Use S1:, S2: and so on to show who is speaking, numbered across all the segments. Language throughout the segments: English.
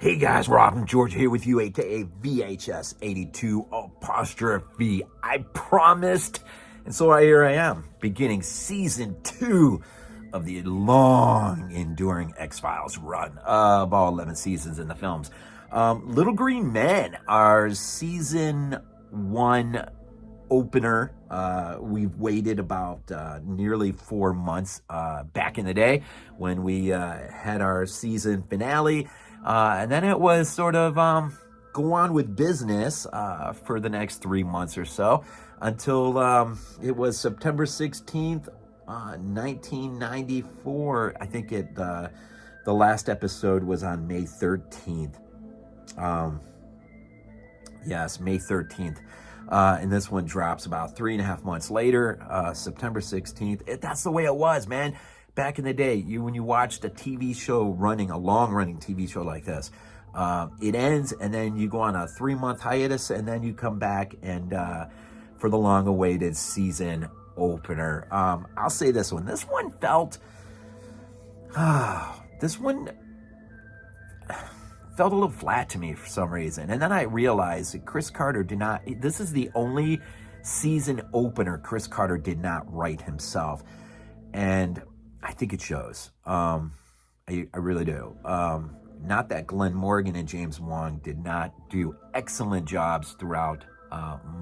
S1: Hey guys, Rob from Georgia here with you, aka VHS82 apostrophe. I promised, and so here I am, beginning season 2 of the long enduring X-Files run of all 11 seasons in the films. Little Green Men, our season 1 opener. We've waited about nearly 4 months back in the day when we had our season finale. And then it was sort of go on with business for the next 3 months or so until it was September 16th, 1994. I think the last episode was on May 13th. Yes, May 13th. And this one drops about 3.5 months later, September 16th. That's the way it was, man. Back in the day, when you watched a TV show a long-running TV show like this, it ends, and then you go on a 3-month hiatus, and then you come back and for the long-awaited season opener. I'll say this one. This one felt a little flat to me for some reason. And then I realized that Chris Carter did not. This is the only season opener Chris Carter did not write himself, and I think it shows. I really do. Not that Glen Morgan and James Wong did not do excellent jobs throughout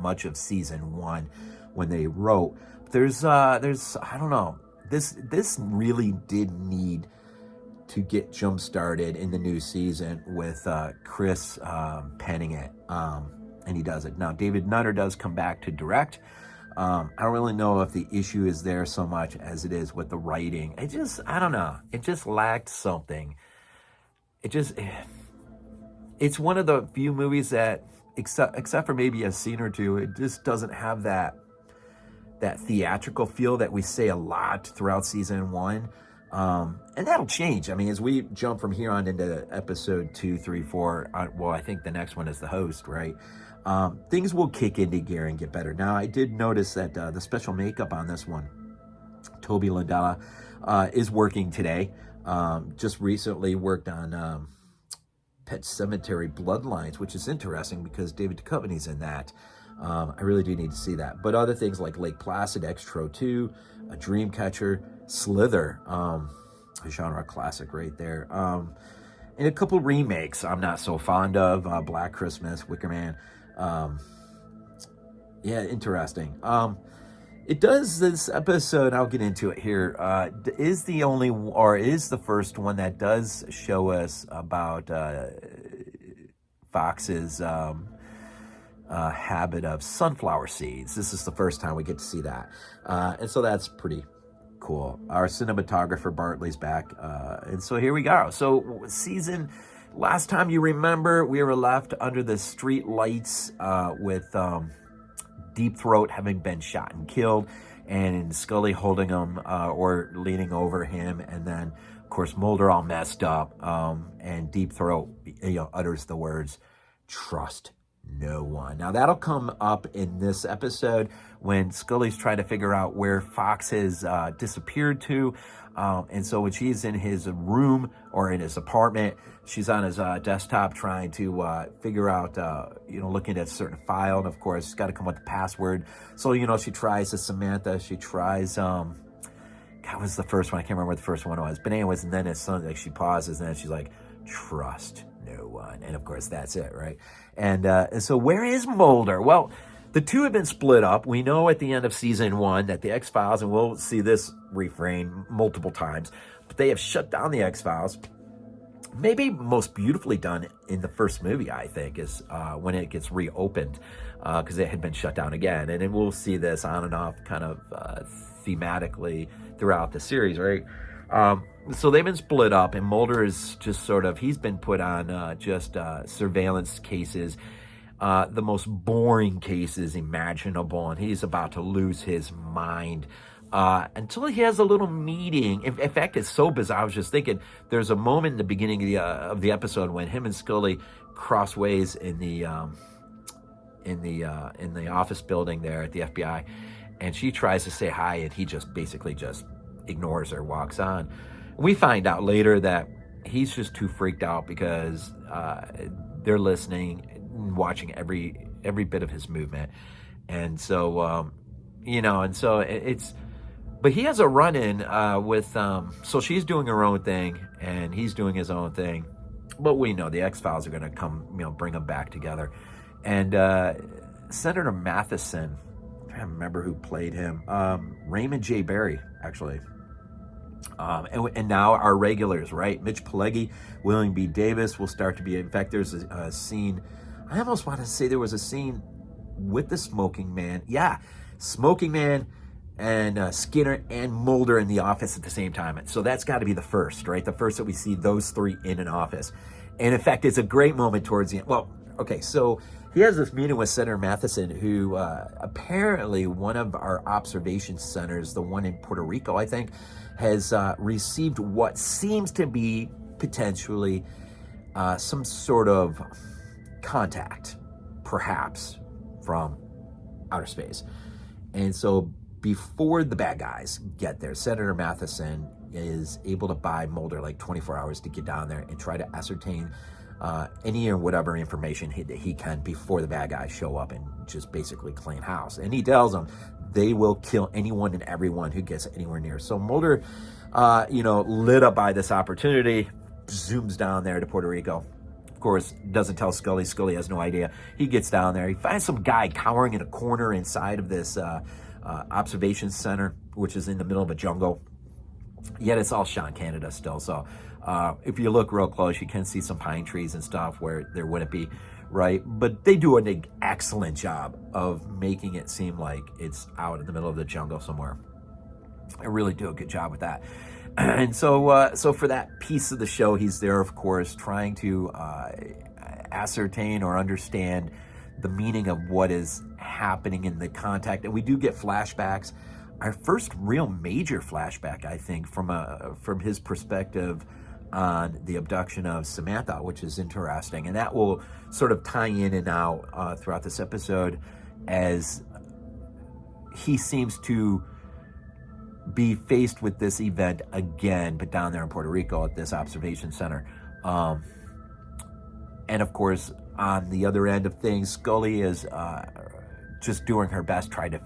S1: much of season 1 when they wrote. There's I don't know. This really did need to get jump started in the new season with Chris penning it, and he does it. Now David Nutter does come back to direct. I don't really know if the issue is there so much as it is with the writing. I don't know. It just lacked something. It's one of the few movies that, except for maybe a scene or two, it just doesn't have that theatrical feel that we say a lot throughout season 1. And that'll change. I mean, as we jump from here on into episode 2, 3, 4, well, I think the next one is the host, right? Things will kick into gear and get better. Now, I did notice that the special makeup on this one, Toby Lindella, is working today. Just recently worked on Pet Cemetery Bloodlines, which is interesting because David Duchovny's in that. I really do need to see that. But other things like Lake Placid, Extro 2, A Dreamcatcher, Slither, a genre classic right there. And a couple remakes I'm not so fond of, Black Christmas, Wicker Man. Yeah, interesting. It does, this episode, I'll get into it here, is the first one that does show us about Fox's habit of sunflower seeds. This is the first time we get to see that. And so that's pretty cool. Our cinematographer Bartley's back. And so here we go. So last time you remember, we were left under the street lights with Deep Throat having been shot and killed, and Scully holding him or leaning over him, and then of course Mulder all messed up, and Deep Throat utters the words, "Trust no one." Now that'll come up in this episode when Scully's trying to figure out where Fox has disappeared to. And so when she's in his room or in his apartment, she's on his desktop trying to figure out, looking at a certain file. And of course, she's got to come with the password. So, she tries Samantha. She tries, God, was the first one? I can't remember what the first one was. But anyways, and then it's something like she pauses and then she's like, "Trust no one." And of course, that's it, right? And so where is Mulder? Well, the two have been split up. We know at the end of season 1 that the X-Files, and we'll see this refrain multiple times, but they have shut down the X-Files. Maybe most beautifully done in the first movie, I think, is when it gets reopened, because it had been shut down again. And then we'll see this on and off kind of thematically throughout the series, right? So they've been split up, and Mulder is just he's been put on just surveillance cases, the most boring cases imaginable, and he's about to lose his mind until he has a little meeting. In fact, it's so bizarre. I was just thinking, there's a moment in the beginning of the episode when him and Scully cross ways in the office building there at the FBI, and she tries to say hi, and he just basically just ignores her, walks on. We find out later that he's just too freaked out because they're listening, watching every bit of his movement. And so, and so it's, but he has a run-in with, so she's doing her own thing, and he's doing his own thing. But we know the X-Files are going to come, bring them back together. And Senator Matheson, I'm trying to remember who played him, Raymond J. Barry, actually. And now our regulars, right? Mitch Pileggi, William B. Davis will start to be, in fact, there's a scene, I almost want to say there was a scene with the Smoking Man. Yeah, Smoking Man and Skinner and Mulder in the office at the same time. So that's got to be the first, right? The first that we see those three in an office. And in fact, it's a great moment towards the end. Well, okay, so he has this meeting with Senator Matheson, who apparently one of our observation centers, the one in Puerto Rico, I think, has received what seems to be potentially some sort of contact, perhaps, from outer space. And so before the bad guys get there, Senator Matheson is able to buy Mulder like 24 hours to get down there and try to ascertain any or whatever information that he can before the bad guys show up and just basically clean house. And he tells them they will kill anyone and everyone who gets anywhere near. So Mulder, lit up by this opportunity, zooms down there to Puerto Rico. Of course, doesn't tell Scully. Scully has no idea. He gets down there. He finds some guy cowering in a corner inside of this observation center, which is in the middle of a jungle. Yet it's all shot in Canada still. So if you look real close, you can see some pine trees and stuff where there wouldn't be, right? But they do an excellent job of making it seem like it's out in the middle of the jungle somewhere. I really do a good job with that. And so for that piece of the show, he's there, of course, trying to ascertain or understand the meaning of what is happening in the contact. And we do get flashbacks. Our first real major flashback, I think, from his perspective on the abduction of Samantha, which is interesting. And that will sort of tie in and out throughout this episode as he seems to be faced with this event again, but down there in Puerto Rico at this observation center. And of course, on the other end of things, Scully is just doing her best, trying to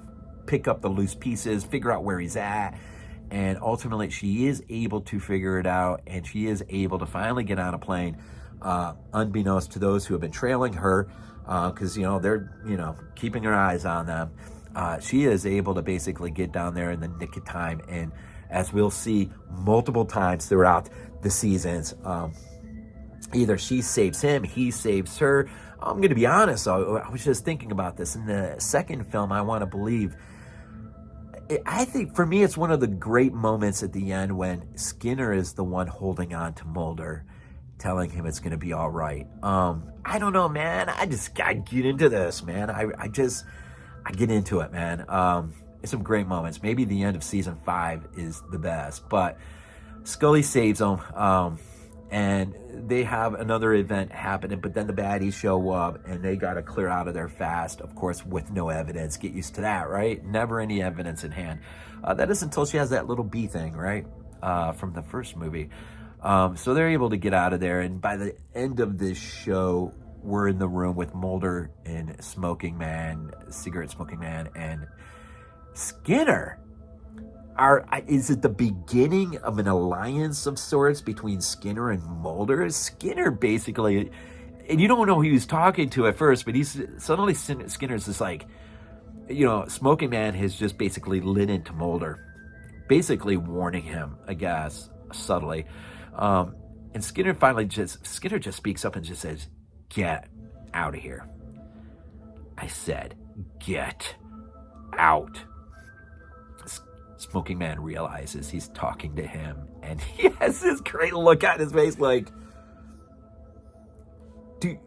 S1: pick up the loose pieces, figure out where he's at. And ultimately, she is able to figure it out, and she is able to finally get on a plane, unbeknownst to those who have been trailing her, because, they're, keeping her eyes on them. She is able to basically get down there in the nick of time. And as we'll see multiple times throughout the seasons, either she saves him, he saves her. I'm going to be honest, I was just thinking about this. In the second film, I Want to Believe, I think for me, it's one of the great moments at the end when Skinner is the one holding on to Mulder, telling him it's going to be all right. I don't know, man. I get into this, man. I get into it, man. It's some great moments. Maybe the end of season 5 is the best, but Scully saves him. And they have another event happening, but then the baddies show up and they got to clear out of there fast, of course, with no evidence. Get used to that, right? Never any evidence in hand. That is until she has that little bee thing, right? From the first movie. So they're able to get out of there. And by the end of this show, we're in the room with Mulder and Cigarette Smoking Man, and Skinner. Is it the beginning of an alliance of sorts between Skinner and Mulder? Skinner basically, and you don't know who he was talking to at first, but Skinner's just like, Smoking Man has just basically lit into Mulder, basically warning him, I guess, subtly. And Skinner just speaks up and just says, "Get out of here." I said, "Get out." Smoking Man realizes he's talking to him, and he has this great look on his face like, do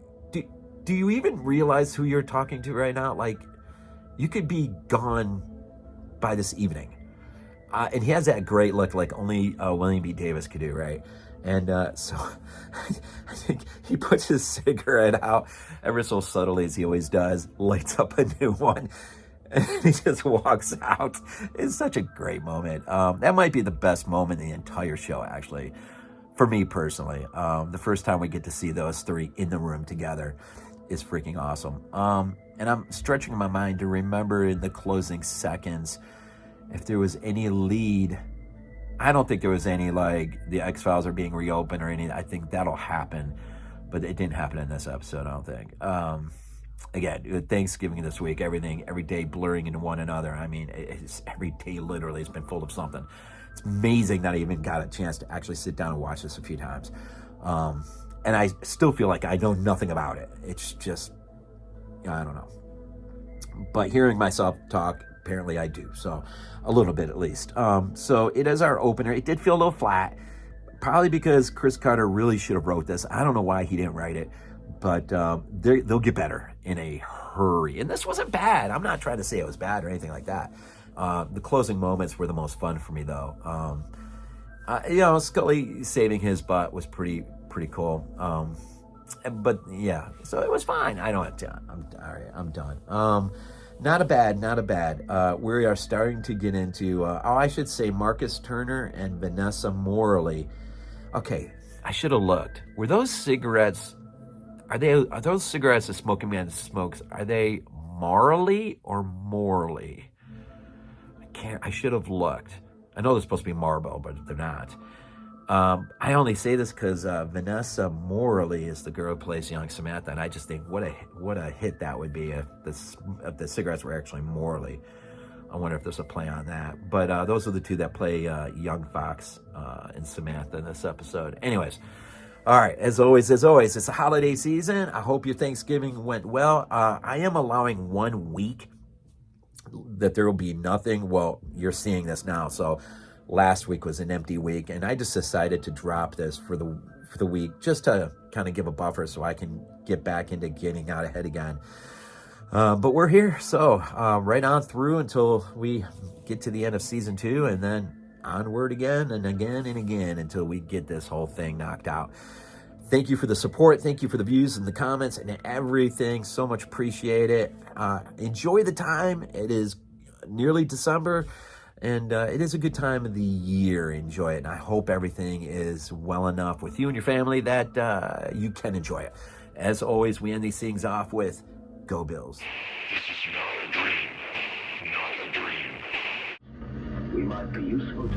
S1: you even realize who you're talking to right now? Like, you could be gone by this evening. And he has that great look like only William B. Davis could do, right? And so I think he puts his cigarette out ever so subtly, as he always does, lights up a new one, and he just walks out. It's such a great moment. That might be the best moment in the entire show, actually, for me personally. The first time we get to see those three in the room together is freaking awesome. And I'm stretching my mind to remember in the closing seconds if there was any lead. I don't think there was any, like, the X-Files are being reopened or any. I think that'll happen, but it didn't happen in this episode, I don't think. Again, Thanksgiving this week, every day blurring into one another. I mean, every day literally has been full of something. It's amazing that I even got a chance to actually sit down and watch this a few times. And I still feel like I know nothing about it. It's just, I don't know. But hearing myself talk, apparently I do. So a little bit at least. So it is our opener. It did feel a little flat, probably because Chris Carter really should have wrote this. I don't know why he didn't write it, but they'll get better in a hurry. And this wasn't bad. I'm not trying to say it was bad or anything like that. The closing moments were the most fun for me, though. Scully saving his butt was pretty cool. But yeah, so it was fine. I don't have to. I'm all right. I'm done. Not a bad. We are starting to get into, I should say Marcus Turner and Vanessa Morley. Okay, I should have looked. Were those cigarettes, are those cigarettes the smoking man smokes, are they Marley or Morley? I should have looked. I know they're supposed to be Marlboro, but they're not. I only say this because Vanessa Morley is the girl who plays young Samantha, and I just think what a hit that would be if the cigarettes were actually Morley. I wonder if there's a play on that. But those are the two that play young Fox and Samantha in this episode. Anyways, all right, as always, it's a holiday season. I hope your Thanksgiving went well. I am allowing 1 week that there will be nothing. Well, you're seeing this now, so last week was an empty week, and I just decided to drop this for the week just to kind of give a buffer so I can get back into getting out ahead again. But we're here, so right on through until we get to the end of season 2, and then onward again and again and again until we get this whole thing knocked out. Thank you for the support. Thank you for the views and the comments and everything. So much appreciate it. Enjoy the time. It is nearly December. And it is a good time of the year. Enjoy it. And I hope everything is well enough with you and your family that you can enjoy it. As always, we end these things off with Go Bills.
S2: This is not a dream. Not a dream. We might be useful to